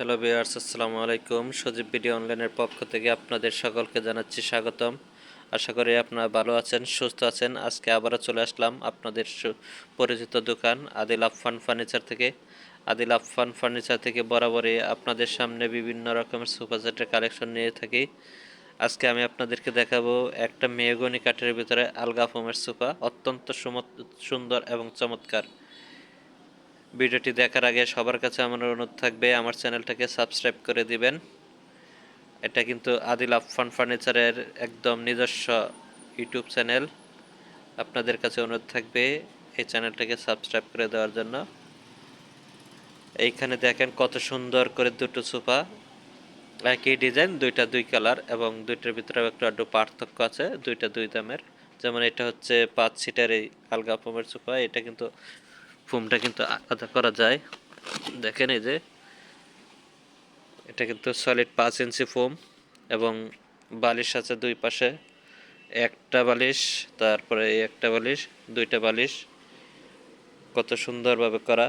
Hello viewers, আসসালামু আলাইকুম। সজীব video অনলাইনের পক্ষ থেকে আপনাদের সকলকে জানাচ্ছি স্বাগতম। আশা করি আপনারা ভালো আছেন, সুস্থ আছেন। আজকে আবারও চলে আসলাম আপনাদের পরিচিত দোকান আদিল আফফান ফার্নিচার থেকে। আদিল আফফান ফার্নিচার থেকে বরাবরই আপনাদের সামনে বিভিন্ন রকমের সোফা সেটের কালেকশন নিয়ে থাকি। আজকে আমি আপনাদেরকে দেখাবো একটা মেহগনি কাঠের ভিতরে আলগা ফোমের সোফা, অত্যন্ত সুন্দর এবং চমৎকার। ভিডিওটি দেখার আগে সবার কাছে আমার অনুরোধ থাকবে আমার চ্যানেলটাকে সাবস্ক্রাইব করে দিবেন। এটা কিন্তু আদিল আফফান ফার্নিচারের একদম নিজস্ব ইউটিউব চ্যানেল। আপনাদের কাছে অনুরোধ থাকবে এই চ্যানেলটাকে সাবস্ক্রাইব করে দেওয়ার জন্য। এইখানে দেখেন কত সুন্দর করে দুটো সোফা, একই ডিজাইন, দুইটা দুই কালার, এবং দুইটার ভিতরে একটু পার্থক্য আছে, দুইটা দুই দামের। যেমন এটা হচ্ছে 5 সিটার এই আলগা ফোমের সোফা, এটা কিন্তু ফোমটা কিন্তু আলাদা করা যায়। দেখেন এই যে এটা কিন্তু সলিড 5 ইঞ্চি ফোম, এবং বালিশ আছে দুই পাশে, একটা বালিশ, তারপরে একটা বালিশ, দুইটা বালিশ, কত সুন্দরভাবে করা।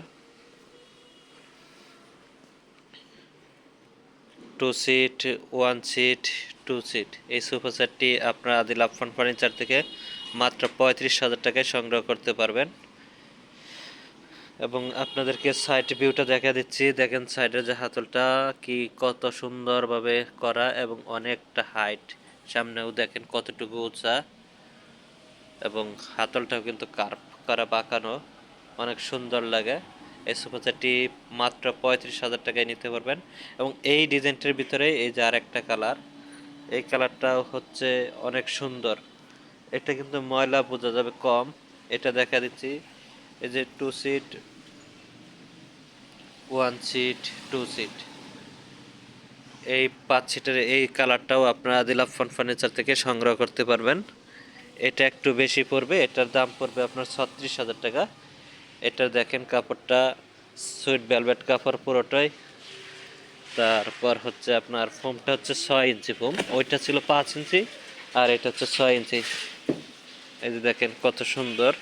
2 সিট, 1 সিট, 2 সিট এই সোফা সেটটি আপনারা আদিল আফফান ফার্নিচার থেকে মাত্র 35,000 টাকায় সংগ্রহ করতে পারবেন। এবং আপনাদেরকে সাইড ভিউটা দেখা দিচ্ছি। দেখেন সাইডের যে হাতলটা কি কত সুন্দরভাবে করা, এবং অনেকটা হাইট। সামনেও দেখেন কতটুকু উঁচা, এবং হাতলটাও কিন্তু কার্ভ করা, বাঁকানো, অনেক সুন্দর লাগে। এই সোফা সেটটি মাত্র 35,000 টাকায় নিতে পারবেন। এবং এই ডিজাইনটার ভিতরে এই যে আর একটা কালার, এই কালারটাও হচ্ছে অনেক সুন্দর। এটা কিন্তু ময়লা বোঝা যাবে কম। এটা দেখা দিচ্ছি, এই যে 2 সিট, 1 সিট, 2 সিট, এই 5 সিটের এই কালারটাও আপনারা আদিল আফফান ফার্নিচার থেকে সংগ্রহ করতে পারবেন। এটা একটু বেশি পড়বে, এটার দাম পড়বে আপনার 36,000 টাকা। এটা দেখেন কাপড়টা সুইট ভেলভেট কাপড় পুরোটাই। তারপর হচ্ছে আপনার ফোমটা হচ্ছে 6 ইঞ্চি ফোম, ওইটা ছিল 5 ইঞ্চি, আর এটা হচ্ছে 6 ইঞ্চি। এই যে দেখেন কত সুন্দর,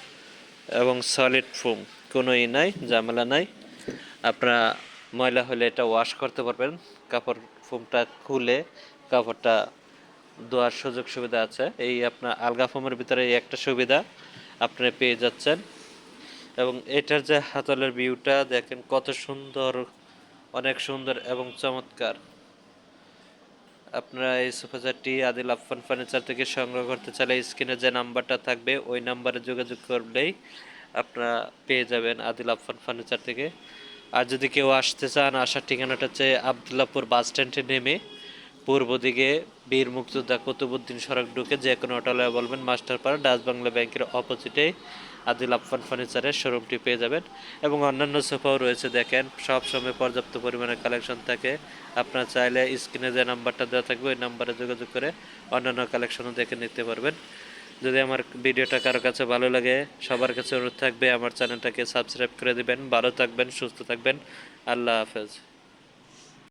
এবং সলিড ফোম, কোনো নাই, ঝামেলা নাই। আপনারা ময়লা হলে এটা ওয়াশ করতে পারবেন। কাপড় ফোমটা খুলে কাপড়টা ধোয়ার সুযোগ সুবিধা আছে। এই আপনার আলগা ফোমের ভিতরে এই একটা সুবিধা আপনারা পেয়ে যাচ্ছেন। এবং এটার যে হাতলের ভিউটা দেখেন কত সুন্দর, অনেক সুন্দর এবং চমৎকার। আপনারা এই সোফা সেটটি আদিল আফফান ফার্নিচার থেকে সংগ্রহ করতে চাইলে স্ক্রিনে যে নাম্বারটা থাকবে ওই নাম্বারে যোগাযোগ করলেই আপনারা পেয়ে যাবেন আদিল আফফান ফার্নিচার থেকে। আর যদি কেউ আসতে চান, আসার ঠিকানাটা হচ্ছে আবদুল্লাপুর বাস স্ট্যান্ডে নেমে পূর্ব দিকে বীর মুক্তিযোদ্ধা কুতুবুদ্দিন সড়ক ঢুকে যে কোনো হোটেলে বলবেন মাস্টারপাড়া ডাচ বাংলা ব্যাংকের অপোজিটে আদিল আফফান ফার্নিচারের শোরুমটি পেয়ে যাবেন। এবং অন্যান্য সোফাও রয়েছে, দেখেন সব সময় পর্যাপ্ত পরিমাণে কালেকশন থাকে। আপনারা চাইলে স্ক্রিনে যে নাম্বারটা দেওয়া থাকবে ওই নাম্বারে যোগাযোগ করে অন্যান্য কালেকশনও দেখে নিতে পারবেন। যদি আমার ভিডিওটা কারো কাছে ভালো লাগে, সবার কাছে অনুরোধ থাকবে আমার চ্যানেলটাকে সাবস্ক্রাইব করে দিবেন। ভালো থাকবেন, সুস্থ থাকবেন। আল্লাহ হাফেজ।